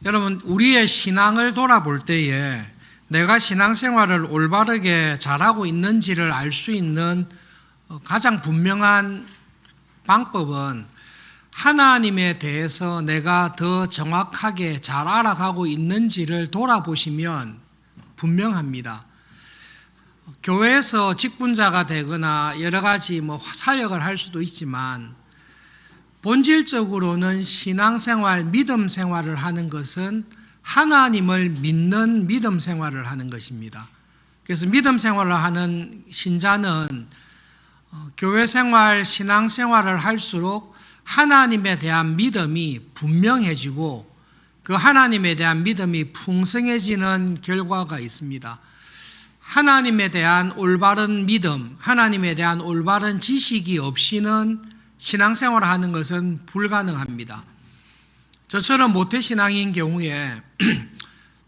여러분, 우리의 신앙을 돌아볼 때에 내가 신앙생활을 올바르게 잘하고 있는지를 알 수 있는 가장 분명한 방법은 하나님에 대해서 내가 더 정확하게 잘 알아가고 있는지를 돌아보시면 분명합니다. 교회에서 직분자가 되거나 여러 가지 사역을 할 수도 있지만 본질적으로는 신앙생활, 믿음 생활을 하는 것은 하나님을 믿는 믿음 생활을 하는 것입니다. 그래서 믿음 생활을 하는 신자는 교회 생활, 신앙 생활을 할수록 하나님에 대한 믿음이 분명해지고 그 하나님에 대한 믿음이 풍성해지는 결과가 있습니다. 하나님에 대한 올바른 믿음, 하나님에 대한 올바른 지식이 없이는 신앙생활을 하는 것은 불가능합니다. 저처럼 모태신앙인 경우에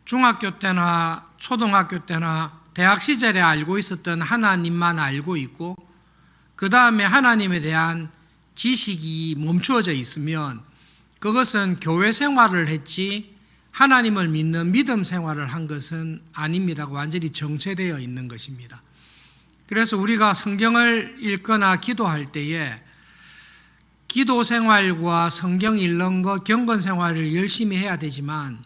중학교 때나 초등학교 때나 대학 시절에 알고 있었던 하나님만 알고 있고 그 다음에 하나님에 대한 지식이 멈추어져 있으면 그것은 교회 생활을 했지 하나님을 믿는 믿음 생활을 한 것은 아닙니다. 완전히 정체되어 있는 것입니다. 그래서 우리가 성경을 읽거나 기도할 때에 기도 생활과 성경 읽는 것, 경건 생활을 열심히 해야 되지만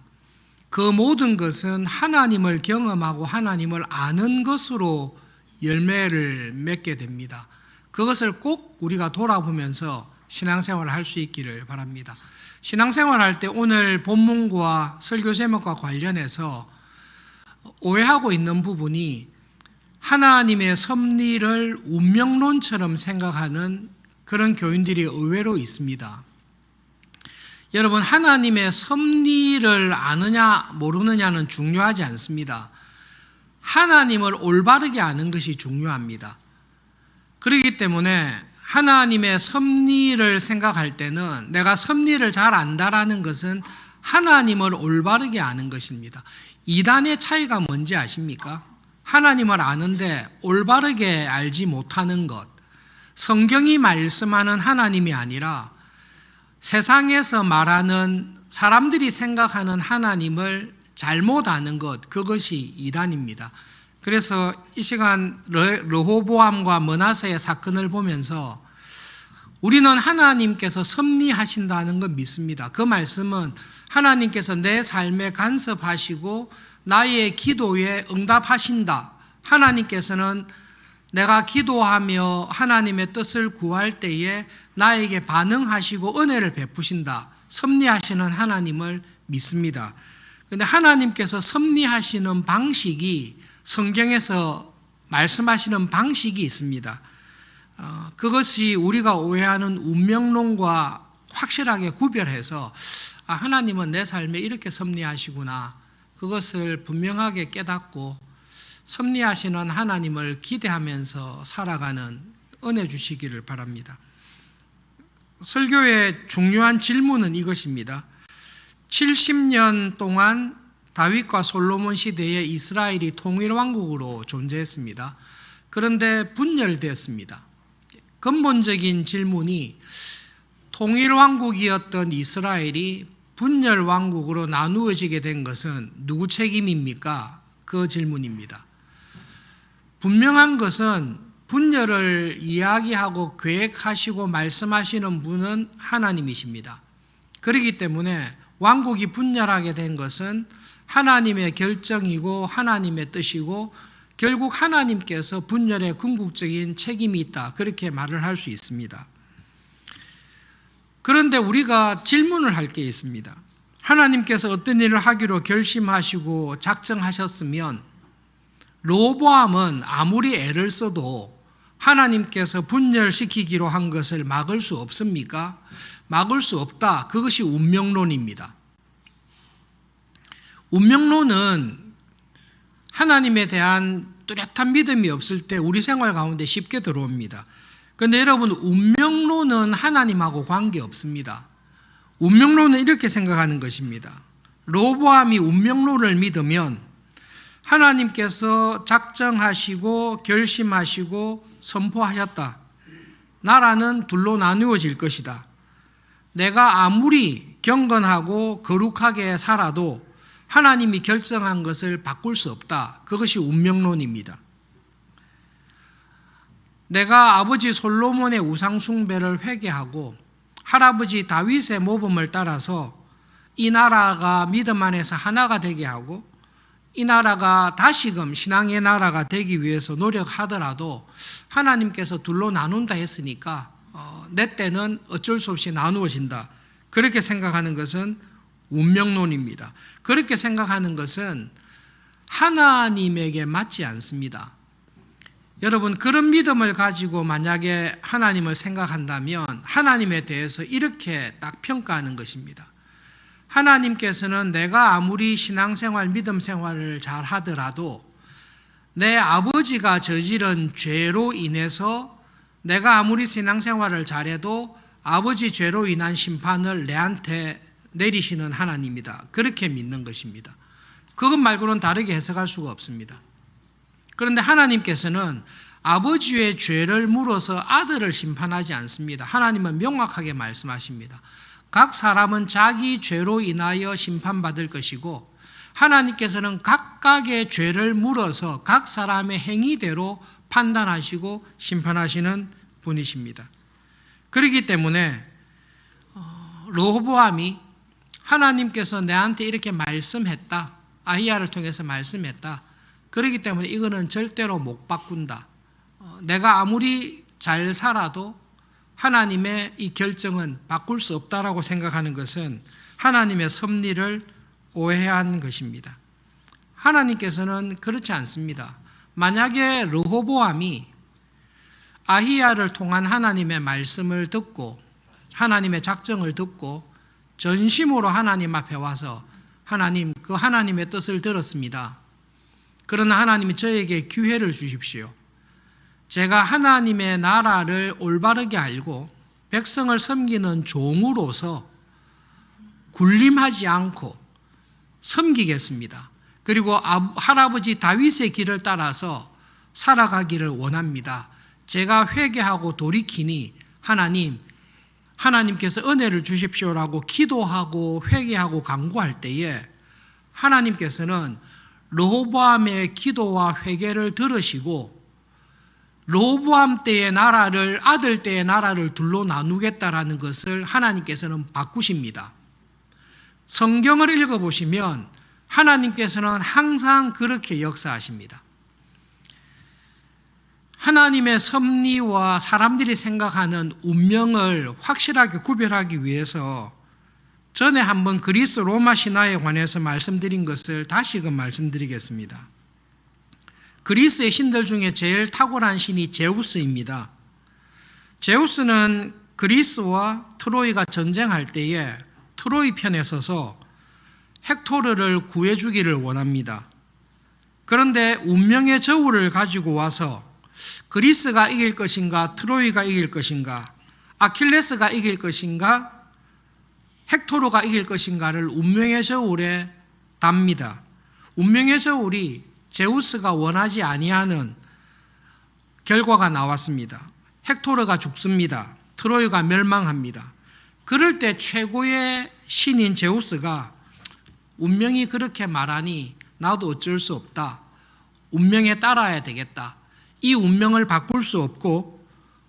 그 모든 것은 하나님을 경험하고 하나님을 아는 것으로 열매를 맺게 됩니다. 그것을 꼭 우리가 돌아보면서 신앙생활을 할 수 있기를 바랍니다. 신앙생활을 할 때 오늘 본문과 설교 제목과 관련해서 오해하고 있는 부분이 하나님의 섭리를 운명론처럼 생각하는 그런 교인들이 의외로 있습니다. 여러분, 하나님의 섭리를 아느냐 모르느냐는 중요하지 않습니다. 하나님을 올바르게 아는 것이 중요합니다. 그렇기 때문에 하나님의 섭리를 생각할 때는 내가 섭리를 잘 안다라는 것은 하나님을 올바르게 아는 것입니다. 이단의 차이가 뭔지 아십니까? 하나님을 아는데 올바르게 알지 못하는 것. 성경이 말씀하는 하나님이 아니라 세상에서 말하는 사람들이 생각하는 하나님을 잘못 아는 것, 그것이 이단입니다. 그래서 이 시간 르호보암과 므낫세의 사건을 보면서 우리는 하나님께서 섭리하신다는 걸 믿습니다. 그 말씀은 하나님께서 내 삶에 간섭하시고 나의 기도에 응답하신다. 하나님께서는 내가 기도하며 하나님의 뜻을 구할 때에 나에게 반응하시고 은혜를 베푸신다. 섭리하시는 하나님을 믿습니다. 그런데 하나님께서 섭리하시는 방식이 성경에서 말씀하시는 방식이 있습니다. 그것이 우리가 오해하는 운명론과 확실하게 구별해서 하나님은 내 삶에 이렇게 섭리하시구나. 그것을 분명하게 깨닫고 섭리하시는 하나님을 기대하면서 살아가는 은혜 주시기를 바랍니다. 설교의 중요한 질문은 이것입니다. 70년 동안 다윗과 솔로몬 시대에 이스라엘이 통일왕국으로 존재했습니다. 그런데 분열되었습니다. 근본적인 질문이 통일왕국이었던 이스라엘이 분열왕국으로 나누어지게 된 것은 누구 책임입니까? 그 질문입니다. 분명한 것은 분열을 이야기하고 계획하시고 말씀하시는 분은 하나님이십니다. 그렇기 때문에 왕국이 분열하게 된 것은 하나님의 결정이고 하나님의 뜻이고 결국 하나님께서 분열에 궁극적인 책임이 있다. 그렇게 말을 할 수 있습니다. 그런데 우리가 질문을 할 게 있습니다. 하나님께서 어떤 일을 하기로 결심하시고 작정하셨으면 르호보암은 아무리 애를 써도 하나님께서 분열시키기로 한 것을 막을 수 없습니까? 막을 수 없다. 그것이 운명론입니다. 운명론은 하나님에 대한 뚜렷한 믿음이 없을 때 우리 생활 가운데 쉽게 들어옵니다. 그런데 여러분, 운명론은 하나님하고 관계없습니다. 운명론은 이렇게 생각하는 것입니다. 르호보암이 운명론을 믿으면 하나님께서 작정하시고 결심하시고 선포하셨다. 나라는 둘로 나누어질 것이다. 내가 아무리 경건하고 거룩하게 살아도 하나님이 결정한 것을 바꿀 수 없다. 그것이 운명론입니다. 내가 아버지 솔로몬의 우상 숭배를 회개하고 할아버지 다윗의 모범을 따라서 이 나라가 믿음 안에서 하나가 되게 하고 이 나라가 다시금 신앙의 나라가 되기 위해서 노력하더라도 하나님께서 둘로 나눈다 했으니까 내 때는 어쩔 수 없이 나누어진다. 그렇게 생각하는 것은 운명론입니다. 그렇게 생각하는 것은 하나님에게 맞지 않습니다. 여러분, 그런 믿음을 가지고 만약에 하나님을 생각한다면 하나님에 대해서 이렇게 딱 평가하는 것입니다. 하나님께서는 내가 아무리 신앙생활, 믿음생활을 잘 하더라도 내 아버지가 저지른 죄로 인해서 내가 아무리 신앙생활을 잘해도 아버지 죄로 인한 심판을 내한테 내리시는 하나님이다. 그렇게 믿는 것입니다. 그것 말고는 다르게 해석할 수가 없습니다. 그런데 하나님께서는 아버지의 죄를 물어서 아들을 심판하지 않습니다. 하나님은 명확하게 말씀하십니다. 각 사람은 자기 죄로 인하여 심판받을 것이고 하나님께서는 각각의 죄를 물어서 각 사람의 행위대로 판단하시고 심판하시는 분이십니다. 그렇기 때문에 르호보암이 하나님께서 내한테 이렇게 말씀했다. 아히야를 통해서 말씀했다. 그렇기 때문에 이거는 절대로 못 바꾼다. 내가 아무리 잘 살아도 하나님의 이 결정은 바꿀 수 없다라고 생각하는 것은 하나님의 섭리를 오해한 것입니다. 하나님께서는 그렇지 않습니다. 만약에 르호보암이 아히야를 통한 하나님의 말씀을 듣고 하나님의 작정을 듣고 전심으로 하나님 앞에 와서 하나님, 그 하나님의 뜻을 들었습니다. 그러나 하나님이 저에게 기회를 주십시오. 제가 하나님의 나라를 올바르게 알고 백성을 섬기는 종으로서 군림하지 않고 섬기겠습니다. 그리고 할아버지 다윗의 길을 따라서 살아가기를 원합니다. 제가 회개하고 돌이키니 하나님께서 은혜를 주십시오라고 기도하고 회개하고 간구할 때에 하나님께서는 르호보암의 기도와 회개를 들으시고 르호보암 때의 나라를 아들 때의 나라를 둘로 나누겠다라는 것을 하나님께서는 바꾸십니다. 성경을 읽어보시면 하나님께서는 항상 그렇게 역사하십니다. 하나님의 섭리와 사람들이 생각하는 운명을 확실하게 구별하기 위해서 전에 한번 그리스 로마 신화에 관해서 말씀드린 것을 다시금 말씀드리겠습니다. 그리스의 신들 중에 제일 탁월한 신이 제우스입니다. 제우스는 그리스와 트로이가 전쟁할 때에 트로이 편에 서서 헥토르를 구해주기를 원합니다. 그런데 운명의 저울을 가지고 와서 그리스가 이길 것인가, 트로이가 이길 것인가, 아킬레스가 이길 것인가, 헥토르가 이길 것인가를 운명의 저울에 답니다. 운명의 저울이 제우스가 원하지 아니하는 결과가 나왔습니다. 헥토르가 죽습니다. 트로이가 멸망합니다. 그럴 때 최고의 신인 제우스가 운명이 그렇게 말하니 나도 어쩔 수 없다. 운명에 따라야 되겠다. 이 운명을 바꿀 수 없고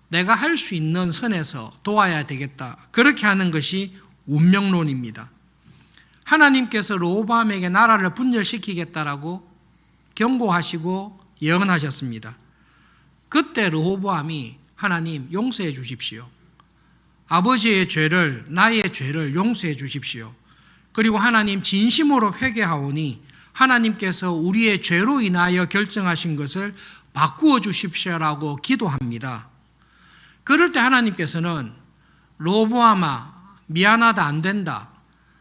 내가 할 수 있는 선에서 도와야 되겠다. 그렇게 하는 것이 운명론입니다. 하나님께서 르호보암에게 나라를 분열시키겠다라고 경고하시고 예언하셨습니다. 그때 르호보암이 하나님 용서해 주십시오. 아버지의 죄를, 나의 죄를 용서해 주십시오. 그리고 하나님 진심으로 회개하오니 하나님께서 우리의 죄로 인하여 결정하신 것을 바꾸어 주십시오라고 기도합니다. 그럴 때 하나님께서는 르호보암아 미안하다, 안 된다.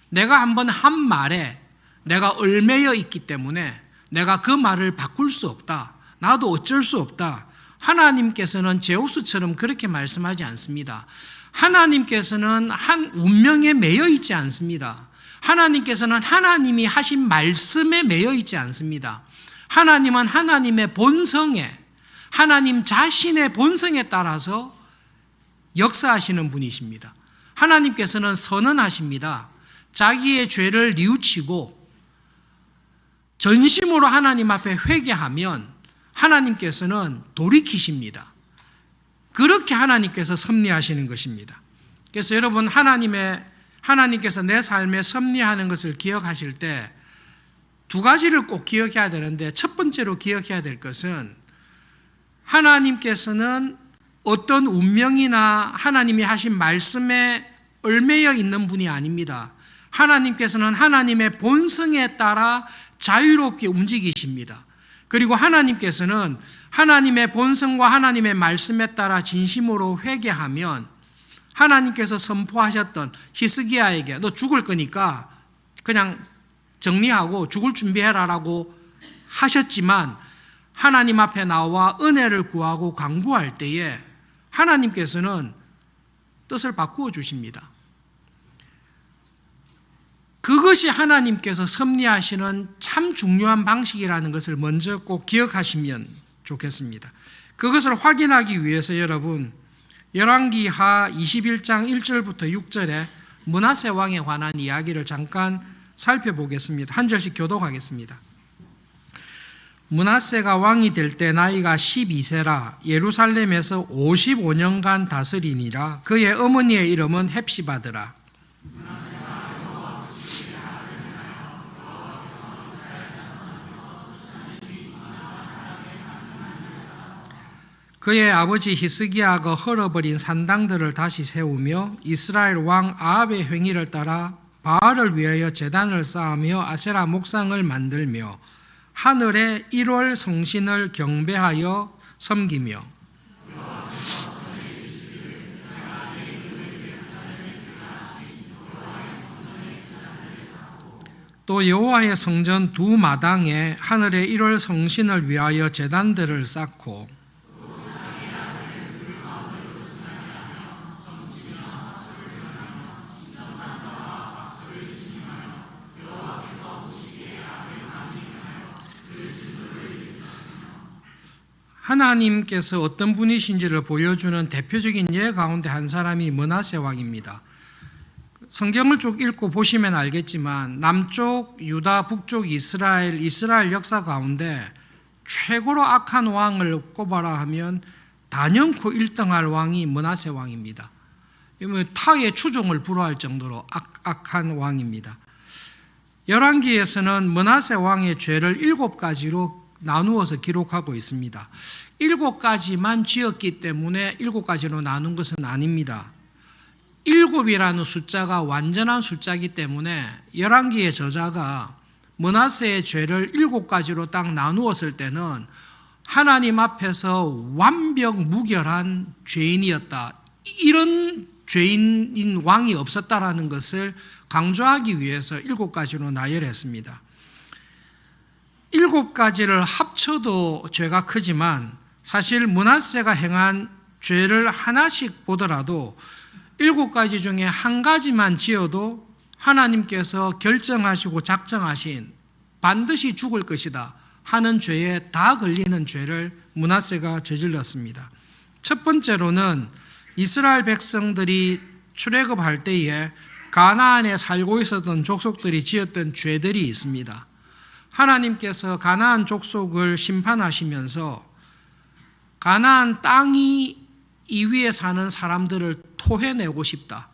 내가 한번 한 말에 내가 얽매여 있기 때문에 내가 그 말을 바꿀 수 없다. 나도 어쩔 수 없다. 하나님께서는 제우스처럼 그렇게 말씀하지 않습니다. 하나님께서는 한 운명에 매여 있지 않습니다. 하나님께서는 하나님이 하신 말씀에 매여 있지 않습니다. 하나님은 하나님의 본성에, 하나님 자신의 본성에 따라서 역사하시는 분이십니다. 하나님께서는 선언하십니다. 자기의 죄를 뉘우치고 전심으로 하나님 앞에 회개하면 하나님께서는 돌이키십니다. 그렇게 하나님께서 섭리하시는 것입니다. 그래서 여러분, 하나님께서 내 삶에 섭리하는 것을 기억하실 때 두 가지를 꼭 기억해야 되는데, 첫 번째로 기억해야 될 것은 하나님께서는 어떤 운명이나 하나님이 하신 말씀에 얽매여 있는 분이 아닙니다. 하나님께서는 하나님의 본성에 따라 자유롭게 움직이십니다. 그리고 하나님께서는 하나님의 본성과 하나님의 말씀에 따라 진심으로 회개하면 하나님께서 선포하셨던 히스기야에게 너 죽을 거니까 그냥 정리하고 죽을 준비해라라고 하셨지만, 하나님 앞에 나와 은혜를 구하고 간구할 때에 하나님께서는 뜻을 바꾸어 주십니다. 그것이 하나님께서 섭리하시는 참 중요한 방식이라는 것을 먼저 꼭 기억하시면 좋겠습니다. 그것을 확인하기 위해서 여러분, 열왕기하 21장 1절부터 6절에 므낫세 왕에 관한 이야기를 잠깐 살펴보겠습니다. 한 절씩 교독하겠습니다. 므낫세가 왕이 될 때 나이가 12세라 예루살렘에서 55년간 다스리니라. 그의 어머니의 이름은 헵시바더라. 그의 아버지 히스기야가 헐어버린 산당들을 다시 세우며 이스라엘 왕 아합의 행위를 따라 바알을 위하여 제단을 쌓으며 아세라 목상을 만들며 하늘의 1월 성신을 경배하여 섬기며 또 여호와의 성전 두 마당에 하늘의 1월 성신을 위하여 제단들을 쌓고 하나님께서 어떤 분이신지를 보여주는 대표적인 예 가운데 한 사람이 므낫세 왕입니다. 성경을 쭉 읽고 보시면 알겠지만 남쪽 유다, 북쪽 이스라엘 역사 가운데 최고로 악한 왕을 꼽아라 하면 단연코 1등할 왕이 므낫세 왕입니다. 타의 추종을 불허할 정도로 악한 왕입니다. 열왕기에서는 므낫세 왕의 죄를 7가지로 나누어서 기록하고 있습니다. 7가지만 지었기 때문에 7가지로 나눈 것은 아닙니다. 7이라는 숫자가 완전한 숫자이기 때문에 열왕기의 저자가 므낫세의 죄를 7가지로 딱 나누었을 때는 하나님 앞에서 완벽 무결한 죄인이었다, 이런 죄인인 왕이 없었다라는 것을 강조하기 위해서 7가지로 나열했습니다. 7가지를 합쳐도 죄가 크지만 사실 므낫세가 행한 죄를 하나씩 보더라도 7가지 중에 한 가지만 지어도 하나님께서 결정하시고 작정하신 반드시 죽을 것이다 하는 죄에 다 걸리는 죄를 므낫세가 저질렀습니다. 첫 번째로는 이스라엘 백성들이 출애굽할 때에 가나안에 살고 있었던 족속들이 지었던 죄들이 있습니다. 하나님께서 가나안 족속을 심판하시면서 가나안 땅이 이 위에 사는 사람들을 토해내고 싶다,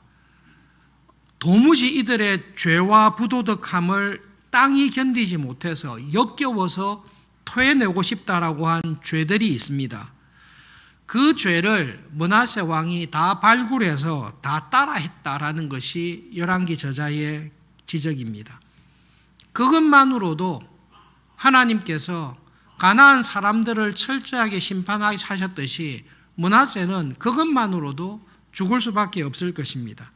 도무지 이들의 죄와 부도덕함을 땅이 견디지 못해서 역겨워서 토해내고 싶다라고 한 죄들이 있습니다. 그 죄를 므낫세 왕이 다 발굴해서 다 따라했다라는 것이 열왕기 저자의 지적입니다. 그것만으로도 하나님께서 가나안 사람들을 철저하게 심판하셨듯이 므낫세는 그것만으로도 죽을 수밖에 없을 것입니다.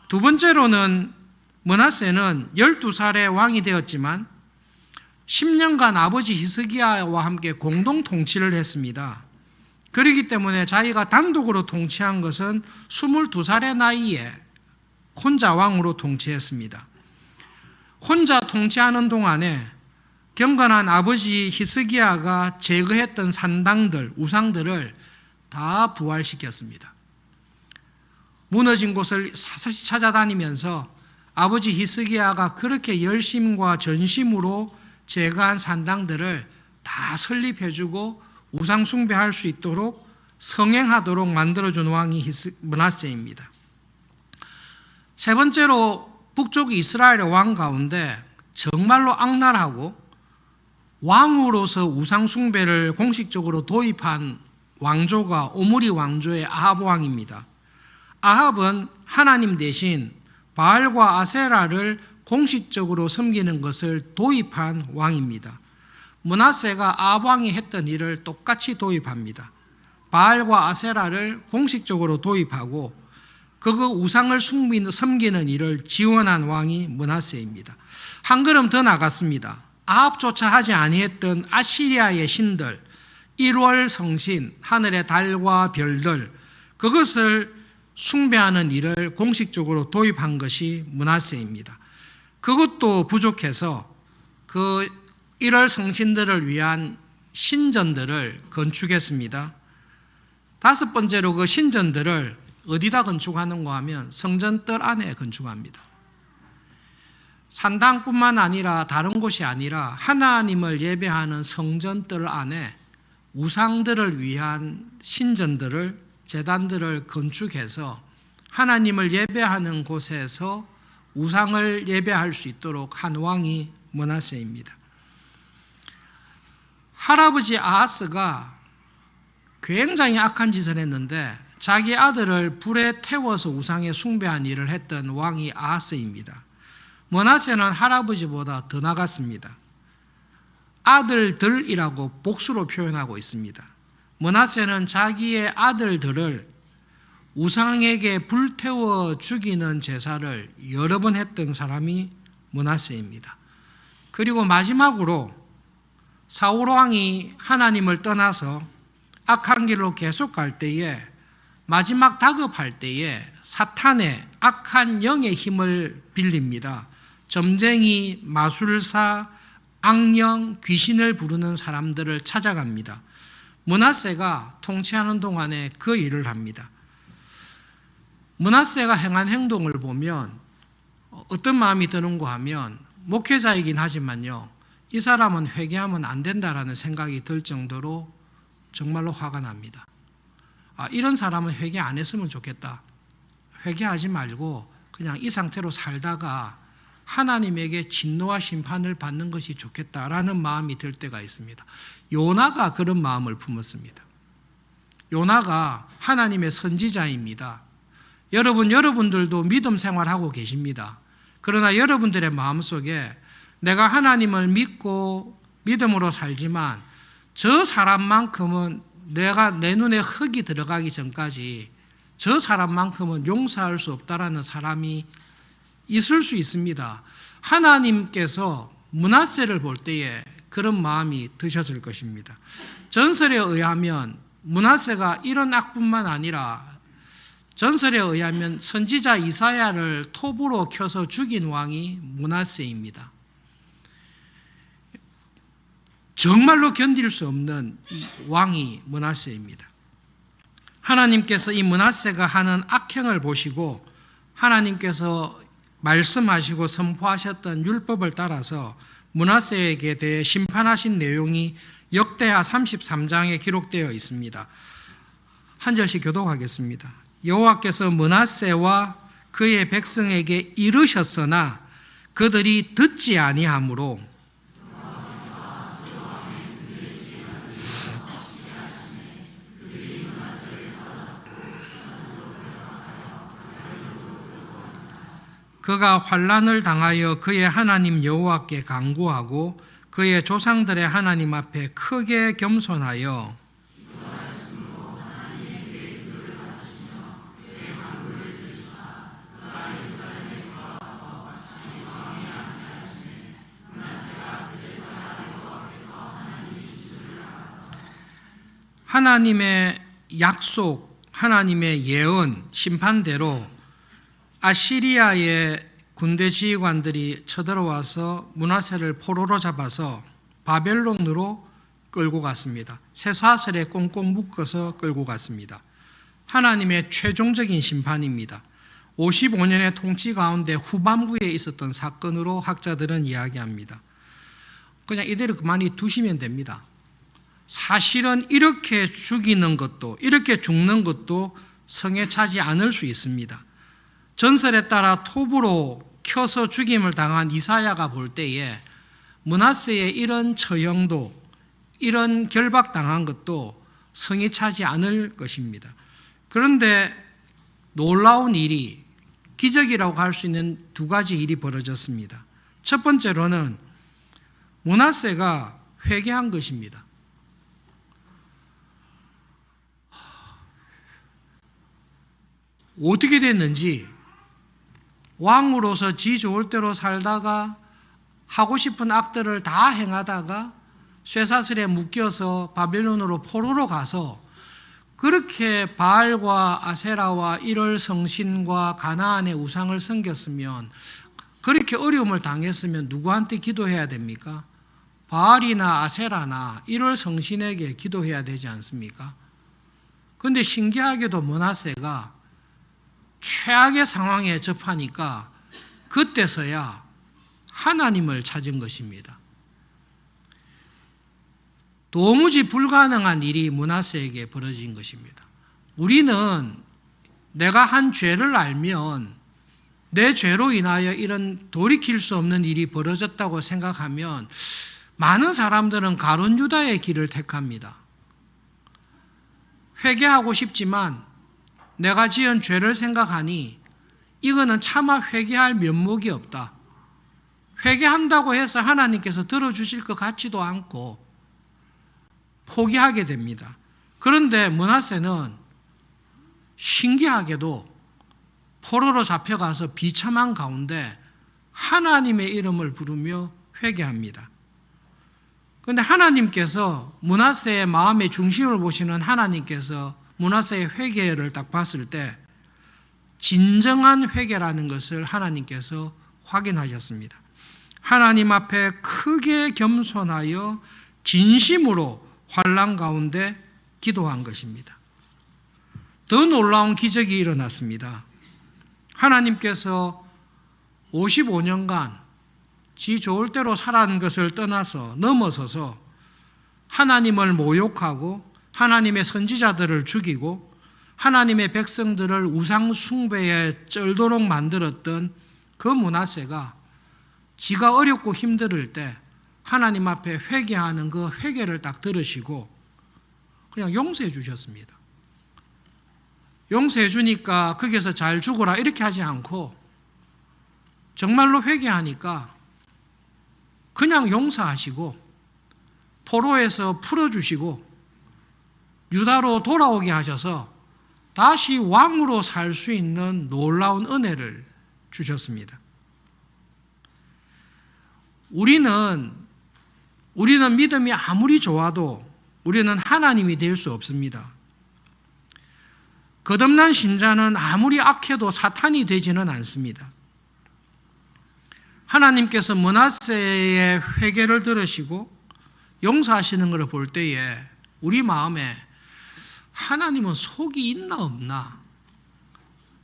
두 번째로는 므낫세는 12살에 왕이 되었지만 10년간 아버지 히스기야와 함께 공동 통치를 했습니다. 그렇기 때문에 자기가 단독으로 통치한 것은 22살의 나이에 혼자 왕으로 통치했습니다. 혼자 통치하는 동안에 경건한 아버지 히스기야가 제거했던 산당들, 우상들을 다 부활시켰습니다. 무너진 곳을 사사시 찾아다니면서 아버지 히스기야가 그렇게 열심과 전심으로 제거한 산당들을 다 설립해주고 우상 숭배할 수 있도록 성행하도록 만들어준 왕이 므낫세입니다. 세 번째로 북쪽 이스라엘의 왕 가운데 정말로 악랄하고 왕으로서 우상 숭배를 공식적으로 도입한 왕조가 오므리 왕조의 아합 왕입니다. 아합은 하나님 대신 바알과 아세라를 공식적으로 섬기는 것을 도입한 왕입니다. 므낫세가 아합 왕이 했던 일을 똑같이 도입합니다. 바알과 아세라를 공식적으로 도입하고 그 우상을 섬기는 일을 지원한 왕이 므낫세입니다. 한 걸음 더 나갔습니다. 아합조차 하지 아니했던 아시리아의 신들, 1월 성신, 하늘의 달과 별들, 그것을 숭배하는 일을 공식적으로 도입한 것이 므낫세입니다. 그것도 부족해서 그 1월 성신들을 위한 신전들을 건축했습니다. 다섯 번째로 그 신전들을 어디다 건축하는가 하면 성전뜰 안에 건축합니다. 산당뿐만 아니라 다른 곳이 아니라 하나님을 예배하는 성전뜰 안에 우상들을 위한 신전들을, 제단들을 건축해서 하나님을 예배하는 곳에서 우상을 예배할 수 있도록 한 왕이 므낫세입니다. 할아버지 아하스가 굉장히 악한 짓을 했는데 자기 아들을 불에 태워서 우상에 숭배한 일을 했던 왕이 아하스입니다. 므낫세는 할아버지보다 더 나갔습니다. 아들들이라고 복수로 표현하고 있습니다. 므낫세는 자기의 아들들을 우상에게 불태워 죽이는 제사를 여러 번 했던 사람이 므낫세입니다. 그리고 마지막으로 사울 왕이 하나님을 떠나서 악한 길로 계속 갈 때에 마지막 다급할 때에 사탄의 악한 영의 힘을 빌립니다. 점쟁이, 마술사, 악령, 귀신을 부르는 사람들을 찾아갑니다. 므낫세가 통치하는 동안에 그 일을 합니다. 므낫세가 행한 행동을 보면 어떤 마음이 드는가 하면 목회자이긴 하지만요, 이 사람은 회개하면 안 된다라는 생각이 들 정도로 정말로 화가 납니다. 이런 사람은 회개 안 했으면 좋겠다. 회개하지 말고 그냥 이 상태로 살다가 하나님에게 진노와 심판을 받는 것이 좋겠다라는 마음이 들 때가 있습니다. 요나가 그런 마음을 품었습니다. 요나가 하나님의 선지자입니다. 여러분들도 믿음 생활하고 계십니다. 그러나 여러분들의 마음속에 내가 하나님을 믿고 믿음으로 살지만 저 사람만큼은 내가 내 눈에 흙이 들어가기 전까지 저 사람만큼은 용서할 수 없다라는 사람이 있을 수 있습니다. 하나님께서 므낫세를 볼 때에 그런 마음이 드셨을 것입니다. 전설에 의하면 므낫세가 이런 악뿐만 아니라 전설에 의하면 선지자 이사야를 톱으로 켜서 죽인 왕이 므낫세입니다. 정말로 견딜 수 없는 이 왕이 므낫세입니다. 하나님께서 이 므낫세가 하는 악행을 보시고 하나님께서 말씀하시고 선포하셨던 율법을 따라서 므낫세에게 대해 심판하신 내용이 역대하 33장에 기록되어 있습니다. 한 절씩 교독하겠습니다. 여호와께서 므낫세와 그의 백성에게 이르셨으나 그들이 듣지 아니하므로 그가 환난을 당하여 그의 하나님 여호와께 간구하고 그의 조상들의 하나님 앞에 크게 겸손하여 하나님의 약속, 하나님의 예언, 심판대로 아시리아의 군대 지휘관들이 쳐들어와서 므낫세를 포로로 잡아서 바벨론으로 끌고 갔습니다. 쇠사슬에 꽁꽁 묶어서 끌고 갔습니다. 하나님의 최종적인 심판입니다. 55년의 통치 가운데 후반부에 있었던 사건으로 학자들은 이야기합니다. 그냥 이대로 그만히 두시면 됩니다. 사실은 이렇게 죽이는 것도, 이렇게 죽는 것도 성에 차지 않을 수 있습니다. 전설에 따라 톱으로 켜서 죽임을 당한 이사야가 볼 때에 므낫세의 이런 처형도, 이런 결박당한 것도 성이 차지 않을 것입니다. 그런데 놀라운 일이, 기적이라고 할 수 있는 두 가지 일이 벌어졌습니다. 첫 번째로는 므낫세가 회개한 것입니다. 어떻게 됐는지, 왕으로서 지 좋을 대로 살다가 하고 싶은 악들을 다 행하다가 쇠사슬에 묶여서 바벨론으로 포로로 가서 그렇게 바알과 아세라와 이럴 성신과 가나안의 우상을 섬겼으면, 그렇게 어려움을 당했으면 누구한테 기도해야 됩니까? 바알이나 아세라나 이럴 성신에게 기도해야 되지 않습니까? 그런데 신기하게도 므낫세가 최악의 상황에 접하니까 그때서야 하나님을 찾은 것입니다. 도무지 불가능한 일이 므낫세에게 벌어진 것입니다. 우리는 내가 한 죄를 알면 내 죄로 인하여 이런 돌이킬 수 없는 일이 벌어졌다고 생각하면 많은 사람들은 가룟 유다의 길을 택합니다. 회개하고 싶지만 내가 지은 죄를 생각하니 이거는 차마 회개할 면목이 없다. 회개한다고 해서 하나님께서 들어주실 것 같지도 않고 포기하게 됩니다. 그런데 므낫세는 신기하게도 포로로 잡혀가서 비참한 가운데 하나님의 이름을 부르며 회개합니다. 그런데 하나님께서 므낫세의 마음의 중심을 보시는 하나님께서 므낫세의 회개를 딱 봤을 때 진정한 회개라는 것을 하나님께서 확인하셨습니다. 하나님 앞에 크게 겸손하여 진심으로 환난 가운데 기도한 것입니다. 더 놀라운 기적이 일어났습니다. 하나님께서 55년간 지 좋을 대로 살아가는 것을 떠나서 넘어서서 하나님을 모욕하고 하나님의 선지자들을 죽이고 하나님의 백성들을 우상 숭배에 쩔도록 만들었던 그 므낫세가 지가 어렵고 힘들 때 하나님 앞에 회개하는 그 회개를 딱 들으시고 그냥 용서해 주셨습니다. 용서해 주니까 거기서 잘 죽어라 이렇게 하지 않고 정말로 회개하니까 그냥 용서하시고 포로에서 풀어주시고 유다로 돌아오게 하셔서 다시 왕으로 살 수 있는 놀라운 은혜를 주셨습니다. 우리는 믿음이 아무리 좋아도 우리는 하나님이 될 수 없습니다. 거듭난 신자는 아무리 악해도 사탄이 되지는 않습니다. 하나님께서 므낫세의 회개를 들으시고 용서하시는 것을 볼 때에 우리 마음에 하나님은 속이 있나 없나?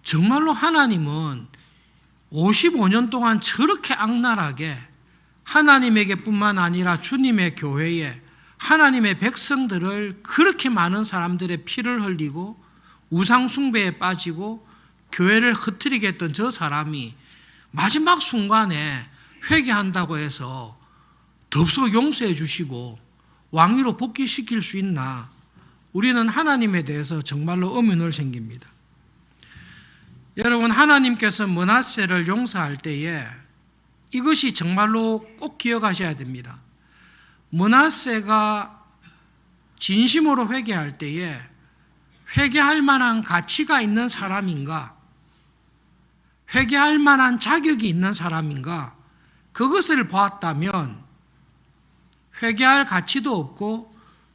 정말로 하나님은 55년 동안 저렇게 악랄하게 하나님에게 뿐만 아니라 주님의 교회에 하나님의 백성들을 그렇게 많은 사람들의 피를 흘리고 우상 숭배에 빠지고 교회를 흩뜨리게 했던 저 사람이 마지막 순간에 회개한다고 해서 덥석 용서해 주시고 왕위로 복귀시킬 수 있나? 우리는 하나님에 대해서 정말로 의문을 생깁니다. 여러분, 하나님께서 므낫세를 용서할 때에 이것이 정말로 꼭 기억하셔야 됩니다. 므낫세가 진심으로 회개할 때에 회개할 만한 가치가 있는 사람인가? 회개할 만한 자격이 있는 사람인가? 그것을 보았다면 회개할 가치도 없고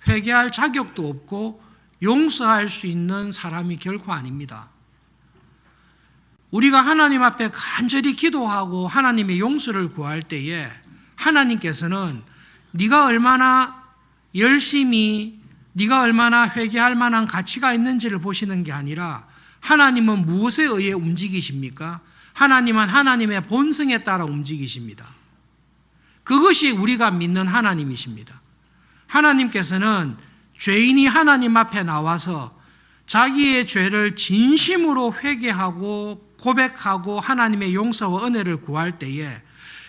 회개할 자격도 없고 용서할 수 있는 사람이 결코 아닙니다. 우리가 하나님 앞에 간절히 기도하고 하나님의 용서를 구할 때에 하나님께서는 네가 얼마나 열심히 네가 얼마나 회개할 만한 가치가 있는지를 보시는 게 아니라 하나님은 무엇에 의해 움직이십니까? 하나님은 하나님의 본성에 따라 움직이십니다. 그것이 우리가 믿는 하나님이십니다. 하나님께서는 죄인이 하나님 앞에 나와서 자기의 죄를 진심으로 회개하고 고백하고 하나님의 용서와 은혜를 구할 때에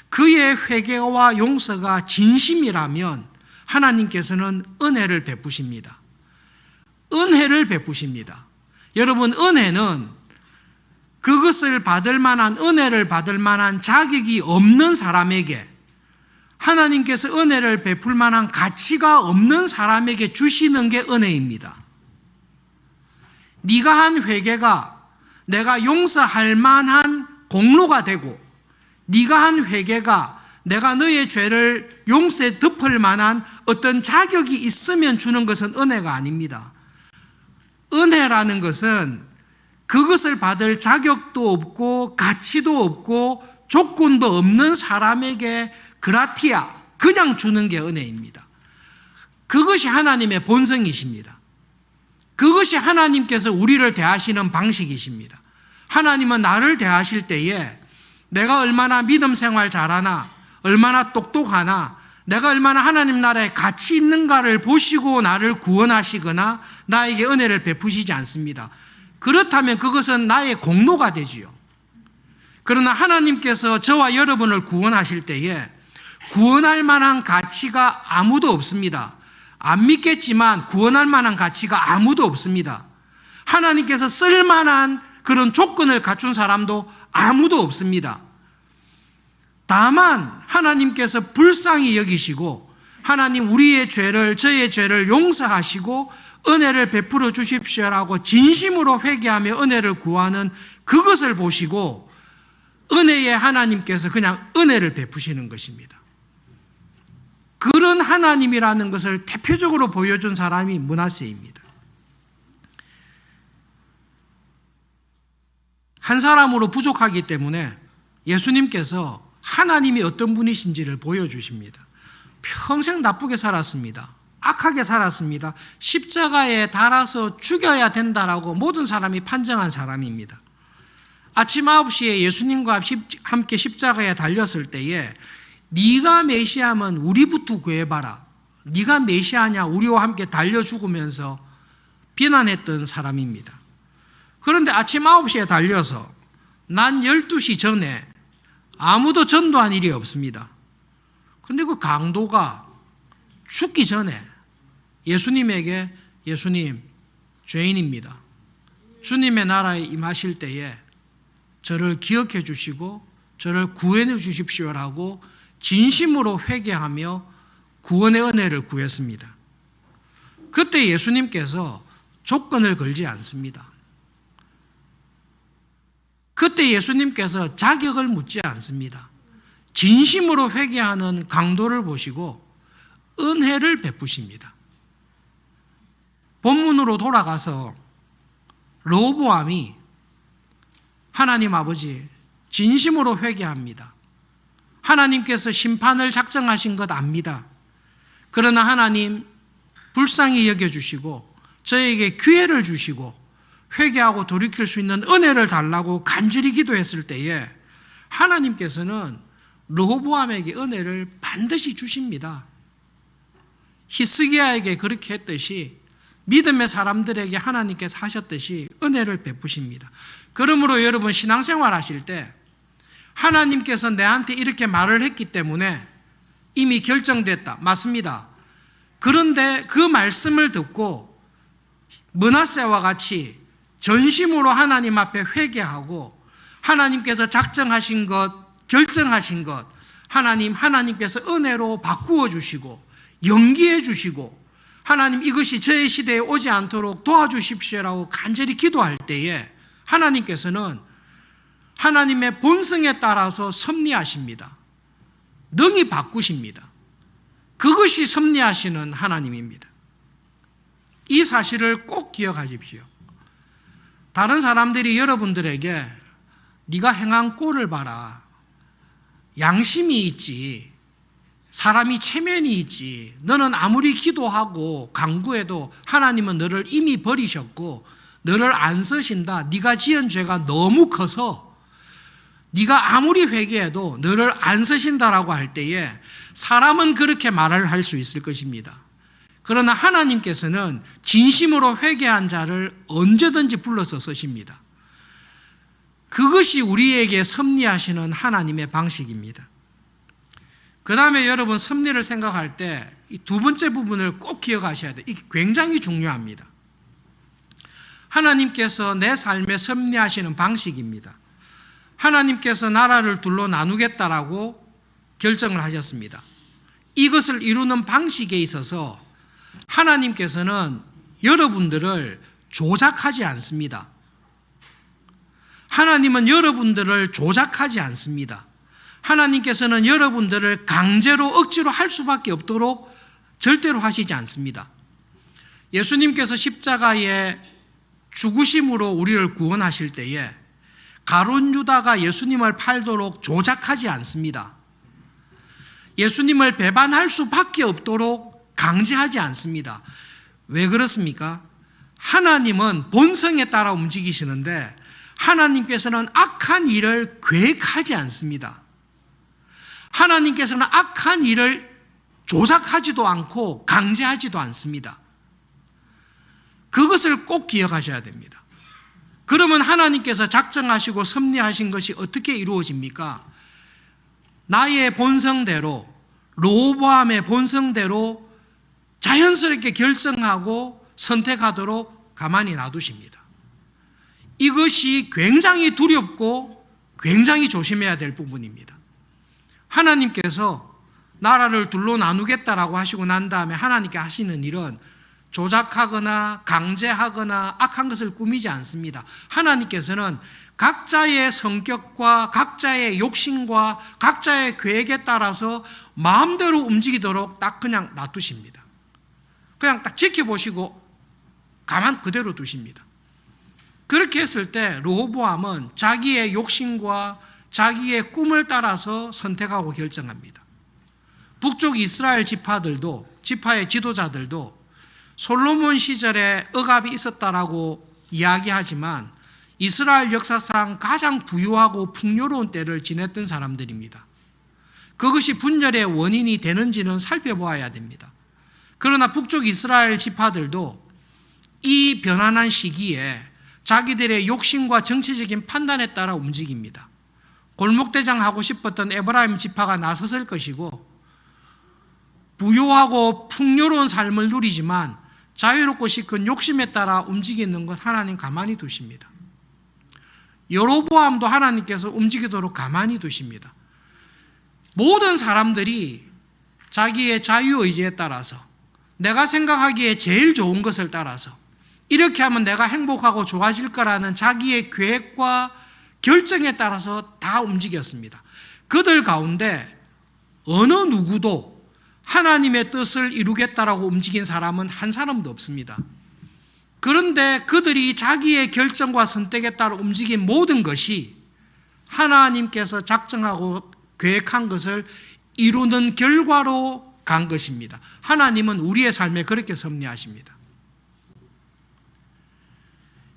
그의 회개와 용서가 진심이라면 하나님께서는 은혜를 베푸십니다. 은혜를 베푸십니다. 여러분, 은혜는 그것을 받을 만한, 은혜를 받을 만한 자격이 없는 사람에게, 하나님께서 은혜를 베풀 만한 가치가 없는 사람에게 주시는 게 은혜입니다. 네가 한 회개가 내가 용서할 만한 공로가 되고, 네가 한 회개가 내가 너의 죄를 용서에 덮을 만한 어떤 자격이 있으면 주는 것은 은혜가 아닙니다. 은혜라는 것은 그것을 받을 자격도 없고 가치도 없고 조건도 없는 사람에게 그라티아, 그냥 주는 게 은혜입니다. 그것이 하나님의 본성이십니다. 그것이 하나님께서 우리를 대하시는 방식이십니다. 하나님은 나를 대하실 때에 내가 얼마나 믿음 생활 잘하나, 얼마나 똑똑하나, 내가 얼마나 하나님 나라에 가치 있는가를 보시고 나를 구원하시거나 나에게 은혜를 베푸시지 않습니다. 그렇다면 그것은 나의 공로가 되지요. 그러나 하나님께서 저와 여러분을 구원하실 때에 구원할 만한 가치가 아무도 없습니다. 안 믿겠지만 구원할 만한 가치가 아무도 없습니다. 하나님께서 쓸 만한 그런 조건을 갖춘 사람도 아무도 없습니다. 다만 하나님께서 불쌍히 여기시고 하나님 우리의 죄를, 저의 죄를 용서하시고 은혜를 베풀어 주십시오라고 진심으로 회개하며 은혜를 구하는 그것을 보시고 은혜의 하나님께서 그냥 은혜를 베푸시는 것입니다. 그런 하나님이라는 것을 대표적으로 보여준 사람이 므낫세입니다. 한 사람으로 부족하기 때문에 예수님께서 하나님이 어떤 분이신지를 보여주십니다. 평생 나쁘게 살았습니다. 악하게 살았습니다. 십자가에 달아서 죽여야 된다라고 모든 사람이 판정한 사람입니다. 아침 9시에 예수님과 함께 십자가에 달렸을 때에 네가 메시아면 우리부터 구해봐라. 네가 메시아냐 우리와 함께 달려 죽으면서 비난했던 사람입니다. 그런데 아침 9시에 달려서 난 12시 전에 아무도 전도한 일이 없습니다. 그런데 그 강도가 죽기 전에 예수님에게 예수님 죄인입니다. 주님의 나라에 임하실 때에 저를 기억해 주시고 저를 구원해 주십시오라고 진심으로 회개하며 구원의 은혜를 구했습니다. 그때 예수님께서 조건을 걸지 않습니다. 그때 예수님께서 자격을 묻지 않습니다. 진심으로 회개하는 강도를 보시고 은혜를 베푸십니다. 본문으로 돌아가서 르호보암이 하나님 아버지 진심으로 회개합니다. 하나님께서 심판을 작정하신 것 압니다. 그러나 하나님 불쌍히 여겨주시고 저에게 기회를 주시고 회개하고 돌이킬 수 있는 은혜를 달라고 간절히 기도했을 때에 하나님께서는 르호보암에게 은혜를 반드시 주십니다. 히스기야에게 그렇게 했듯이 믿음의 사람들에게 하나님께서 하셨듯이 은혜를 베푸십니다. 그러므로 여러분 신앙생활 하실 때 하나님께서 내한테 이렇게 말을 했기 때문에 이미 결정됐다. 맞습니다. 그런데 그 말씀을 듣고 므낫세와 같이 전심으로 하나님 앞에 회개하고 하나님께서 작정하신 것, 결정하신 것 하나님께서 은혜로 바꾸어 주시고 연기해 주시고 하나님 이것이 저의 시대에 오지 않도록 도와주십시오라고 간절히 기도할 때에 하나님께서는 하나님의 본성에 따라서 섭리하십니다. 능히 바꾸십니다. 그것이 섭리하시는 하나님입니다. 이 사실을 꼭 기억하십시오. 다른 사람들이 여러분들에게 네가 행한 꼴을 봐라. 양심이 있지. 사람이 체면이 있지. 너는 아무리 기도하고 간구해도 하나님은 너를 이미 버리셨고 너를 안 쓰신다. 네가 지은 죄가 너무 커서 네가 아무리 회개해도 너를 안 쓰신다라고 할 때에 사람은 그렇게 말을 할 수 있을 것입니다. 그러나 하나님께서는 진심으로 회개한 자를 언제든지 불러서 쓰십니다. 그것이 우리에게 섭리하시는 하나님의 방식입니다. 그 다음에 여러분 섭리를 생각할 때 이 두 번째 부분을 꼭 기억하셔야 돼요. 이게 굉장히 중요합니다. 하나님께서 내 삶에 섭리하시는 방식입니다. 하나님께서 나라를 둘로 나누겠다라고 결정을 하셨습니다. 이것을 이루는 방식에 있어서 하나님께서는 여러분들을 조작하지 않습니다. 하나님은 여러분들을 조작하지 않습니다. 하나님께서는 여러분들을 강제로 억지로 할 수밖에 없도록 절대로 하시지 않습니다. 예수님께서 십자가에 죽으심으로 우리를 구원하실 때에 가룟 유다가 예수님을 팔도록 조작하지 않습니다. 예수님을 배반할 수밖에 없도록 강제하지 않습니다. 왜 그렇습니까? 하나님은 본성에 따라 움직이시는데 하나님께서는 악한 일을 계획하지 않습니다. 하나님께서는 악한 일을 조작하지도 않고 강제하지도 않습니다. 그것을 꼭 기억하셔야 됩니다. 그러면 하나님께서 작정하시고 섭리하신 것이 어떻게 이루어집니까? 나의 본성대로, 르호보암의 본성대로 자연스럽게 결정하고 선택하도록 가만히 놔두십니다. 이것이 굉장히 두렵고 굉장히 조심해야 될 부분입니다. 하나님께서 나라를 둘로 나누겠다라고 하시고 난 다음에 하나님께 하시는 일은 조작하거나 강제하거나 악한 것을 꾸미지 않습니다. 하나님께서는 각자의 성격과 각자의 욕심과 각자의 계획에 따라서 마음대로 움직이도록 딱 그냥 놔두십니다. 그냥 딱 지켜보시고 가만 그대로 두십니다. 그렇게 했을 때 르호보암은 자기의 욕심과 자기의 꿈을 따라서 선택하고 결정합니다. 북쪽 이스라엘 지파의 지도자들도 솔로몬 시절에 억압이 있었다라고 이야기하지만 이스라엘 역사상 가장 부유하고 풍요로운 때를 지냈던 사람들입니다. 그것이 분열의 원인이 되는지는 살펴보아야 됩니다. 그러나 북쪽 이스라엘 지파들도 이 변환한 시기에 자기들의 욕심과 정치적인 판단에 따라 움직입니다. 골목대장 하고 싶었던 에브라임 지파가 나섰을 것이고 부유하고 풍요로운 삶을 누리지만 자유롭고 싶은 욕심에 따라 움직이는 것 하나님 가만히 두십니다. 여로보암도 하나님께서 움직이도록 가만히 두십니다. 모든 사람들이 자기의 자유의지에 따라서 내가 생각하기에 제일 좋은 것을 따라서 이렇게 하면 내가 행복하고 좋아질 거라는 자기의 계획과 결정에 따라서 다 움직였습니다. 그들 가운데 어느 누구도 하나님의 뜻을 이루겠다라고 움직인 사람은 한 사람도 없습니다. 그런데 그들이 자기의 결정과 선택에 따라 움직인 모든 것이 하나님께서 작정하고 계획한 것을 이루는 결과로 간 것입니다. 하나님은 우리의 삶에 그렇게 섭리하십니다.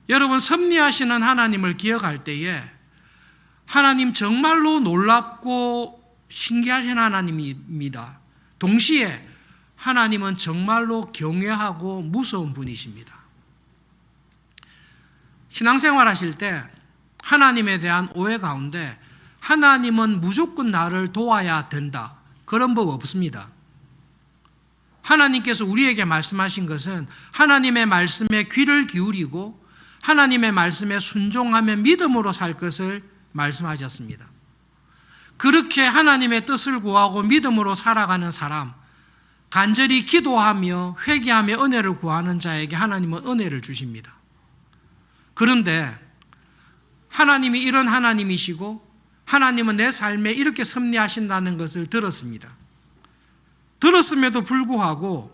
여러분, 섭리하시는 하나님을 기억할 때에 하나님 정말로 놀랍고 신기하신 하나님입니다. 동시에 하나님은 정말로 경외하고 무서운 분이십니다. 신앙생활 하실 때 하나님에 대한 오해 가운데 하나님은 무조건 나를 도와야 된다, 그런 법 없습니다. 하나님께서 우리에게 말씀하신 것은 하나님의 말씀에 귀를 기울이고 하나님의 말씀에 순종하며 믿음으로 살 것을 말씀하셨습니다. 그렇게 하나님의 뜻을 구하고 믿음으로 살아가는 사람, 간절히 기도하며 회개하며 은혜를 구하는 자에게 하나님은 은혜를 주십니다. 그런데 하나님이 이런 하나님이시고 하나님은 내 삶에 이렇게 섭리하신다는 것을 들었습니다. 들었음에도 불구하고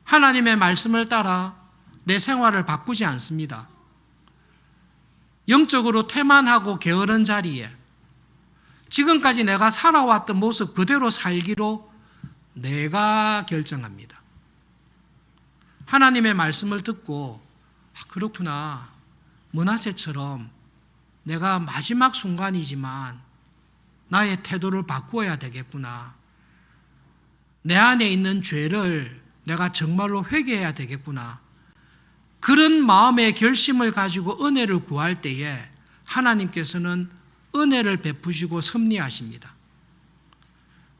하나님의 말씀을 따라 내 생활을 바꾸지 않습니다. 영적으로 태만하고 게으른 자리에 지금까지 내가 살아왔던 모습 그대로 살기로 내가 결정합니다. 하나님의 말씀을 듣고 그렇구나. 므낫세처럼 내가 마지막 순간이지만 나의 태도를 바꾸어야 되겠구나. 내 안에 있는 죄를 내가 정말로 회개해야 되겠구나. 그런 마음의 결심을 가지고 은혜를 구할 때에 하나님께서는 은혜를 베푸시고 섭리하십니다.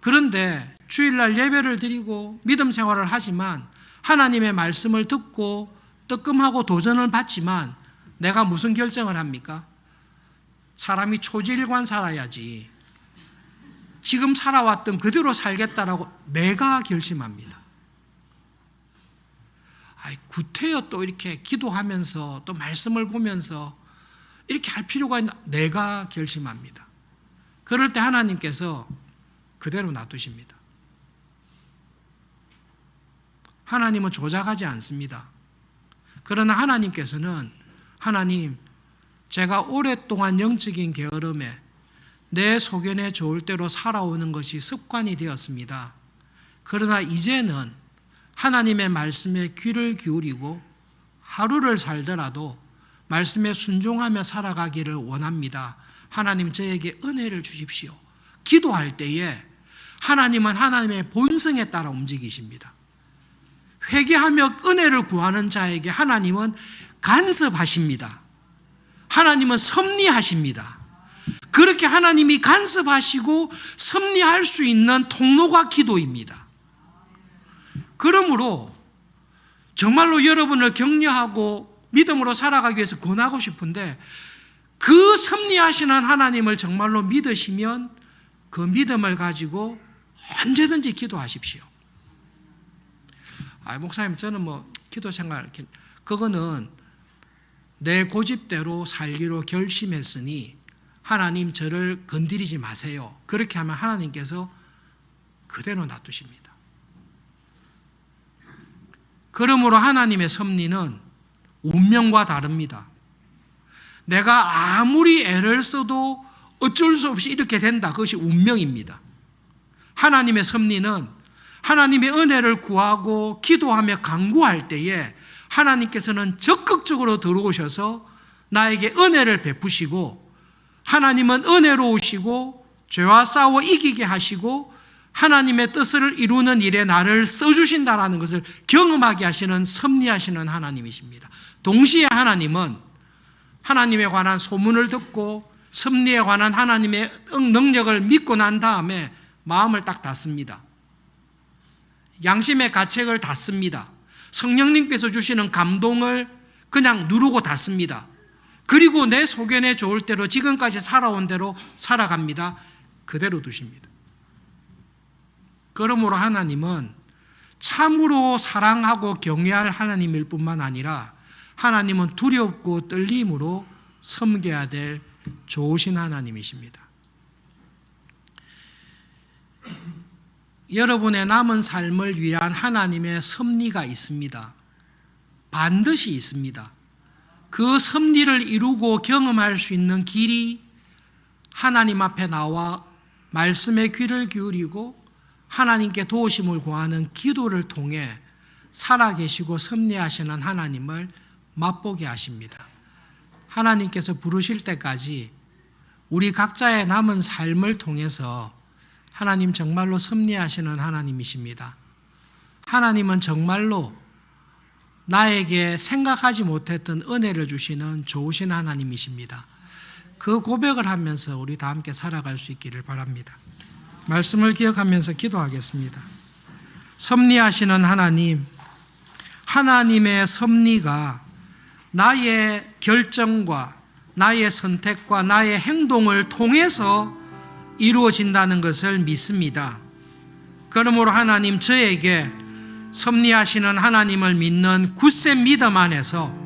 그런데 주일날 예배를 드리고 믿음 생활을 하지만 하나님의 말씀을 듣고 뜨끔하고 도전을 받지만 내가 무슨 결정을 합니까? 사람이 초지일관 살아야지. 지금 살아왔던 그대로 살겠다라고 내가 결심합니다. 구태여 또 이렇게 기도하면서 또 말씀을 보면서 이렇게 할 필요가 있나? 내가 결심합니다. 그럴 때 하나님께서 그대로 놔두십니다. 하나님은 조작하지 않습니다. 그러나 하나님께서는 하나님, 제가 오랫동안 영적인 게으름에 내 소견에 좋을 대로 살아오는 것이 습관이 되었습니다. 그러나 이제는 하나님의 말씀에 귀를 기울이고 하루를 살더라도 말씀에 순종하며 살아가기를 원합니다. 하나님, 저에게 은혜를 주십시오. 기도할 때에 하나님은 하나님의 본성에 따라 움직이십니다. 회개하며 은혜를 구하는 자에게 하나님은 간섭하십니다. 하나님은 섭리하십니다. 그렇게 하나님이 간섭하시고 섭리할 수 있는 통로가 기도입니다. 그러므로 정말로 여러분을 격려하고 믿음으로 살아가기 위해서 권하고 싶은데, 그 섭리하시는 하나님을 정말로 믿으시면 그 믿음을 가지고 언제든지 기도하십시오. 목사님, 저는 기도 생활, 그거는 내 고집대로 살기로 결심했으니 하나님 저를 건드리지 마세요. 그렇게 하면 하나님께서 그대로 놔두십니다. 그러므로 하나님의 섭리는 운명과 다릅니다. 내가 아무리 애를 써도 어쩔 수 없이 이렇게 된다. 그것이 운명입니다. 하나님의 섭리는 하나님의 은혜를 구하고 기도하며 간구할 때에 하나님께서는 적극적으로 들어오셔서 나에게 은혜를 베푸시고, 하나님은 은혜로우시고 죄와 싸워 이기게 하시고 하나님의 뜻을 이루는 일에 나를 써주신다라는 것을 경험하게 하시는 섭리하시는 하나님이십니다. 동시에 하나님은 하나님에 관한 소문을 듣고 섭리에 관한 하나님의 능력을 믿고 난 다음에 마음을 딱 닫습니다. 양심의 가책을 닫습니다. 성령님께서 주시는 감동을 그냥 누르고 닫습니다. 그리고 내 소견에 좋을 대로 지금까지 살아온 대로 살아갑니다. 그대로 두십니다. 그러므로 하나님은 참으로 사랑하고 경외할 하나님일 뿐만 아니라 하나님은 두렵고 떨림으로 섬겨야 될 좋으신 하나님이십니다. 여러분의 남은 삶을 위한 하나님의 섭리가 있습니다. 반드시 있습니다. 그 섭리를 이루고 경험할 수 있는 길이 하나님 앞에 나와 말씀에 귀를 기울이고 하나님께 도우심을 구하는 기도를 통해 살아계시고 섭리하시는 하나님을 맛보게 하십니다. 하나님께서 부르실 때까지 우리 각자의 남은 삶을 통해서 하나님 정말로 섭리하시는 하나님이십니다. 하나님은 정말로 나에게 생각하지 못했던 은혜를 주시는 좋으신 하나님이십니다. 그 고백을 하면서 우리 다 함께 살아갈 수 있기를 바랍니다. 말씀을 기억하면서 기도하겠습니다. 섭리하시는 하나님, 하나님의 섭리가 나의 결정과 나의 선택과 나의 행동을 통해서 이루어진다는 것을 믿습니다. 그러므로 하나님, 저에게 섭리하시는 하나님을 믿는 굳센 믿음 안에서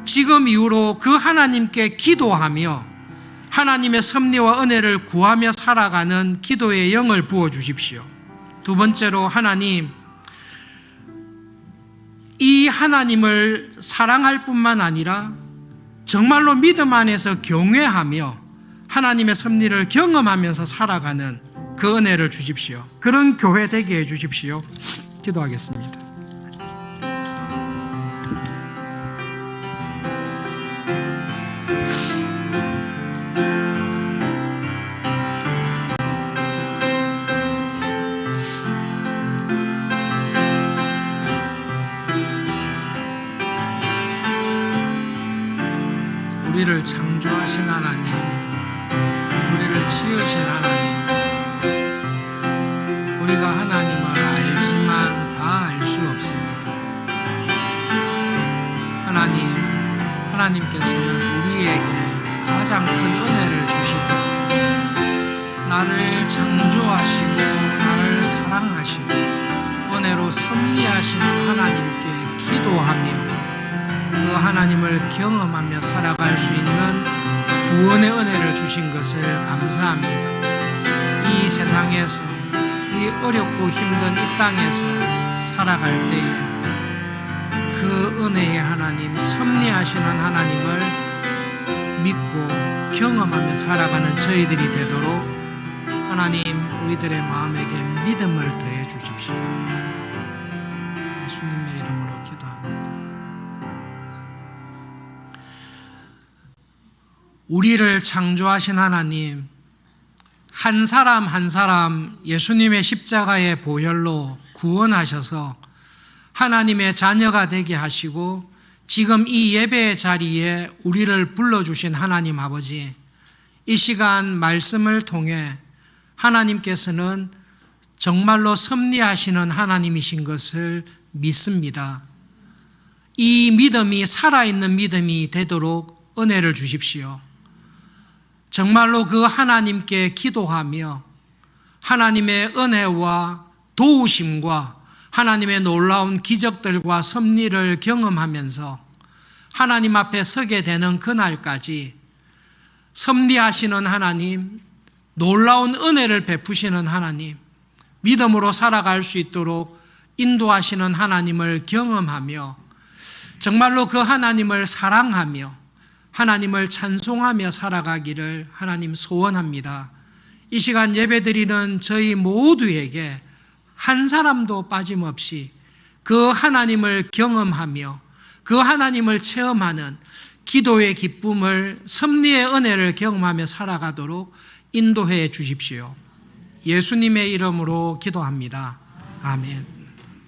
지금 이후로 그 하나님께 기도하며 하나님의 섭리와 은혜를 구하며 살아가는 기도의 영을 부어주십시오. 두 번째로, 하나님, 이 하나님을 사랑할 뿐만 아니라 정말로 믿음 안에서 경외하며 하나님의 섭리를 경험하면서 살아가는 그 은혜를 주십시오. 그런 교회 되게 해 주십시오. 기도하겠습니다. 창조하신 하나님, 우리를 지으신 하나님, 우리가 하나님을 알지만 다 알 수 없습니다. 하나님께서는 우리에게 가장 큰 은혜를 주시되 나를 창조하시고 나를 사랑하시고 은혜로 섭리하시는 하나님께 기도하며 그 하나님을 경험하며 살아갈 수 있는 구원의 은혜를 주신 것을 감사합니다. 이 세상에서 이 어렵고 힘든 이 땅에서 살아갈 때에 그 은혜의 하나님, 섭리하시는 하나님을 믿고 경험하며 살아가는 저희들이 되도록 하나님 우리들의 마음에게 믿음을 더해 주십시오. 예수님의 이름으로 기도합니다. 우리를 창조하신 하나님, 한 사람 한 사람 예수님의 십자가의 보혈로 구원하셔서 하나님의 자녀가 되게 하시고 지금 이 예배의 자리에 우리를 불러주신 하나님 아버지, 이 시간 말씀을 통해 하나님께서는 정말로 섭리하시는 하나님이신 것을 믿습니다. 이 믿음이 살아있는 믿음이 되도록 은혜를 주십시오. 정말로 그 하나님께 기도하며 하나님의 은혜와 도우심과 하나님의 놀라운 기적들과 섭리를 경험하면서 하나님 앞에 서게 되는 그날까지 섭리하시는 하나님, 놀라운 은혜를 베푸시는 하나님, 믿음으로 살아갈 수 있도록 인도하시는 하나님을 경험하며 정말로 그 하나님을 사랑하며 하나님을 찬송하며 살아가기를 하나님 소원합니다. 이 시간 예배드리는 저희 모두에게 한 사람도 빠짐없이 그 하나님을 경험하며 그 하나님을 체험하는 기도의 기쁨을, 섭리의 은혜를 경험하며 살아가도록 인도해 주십시오. 예수님의 이름으로 기도합니다. 아멘.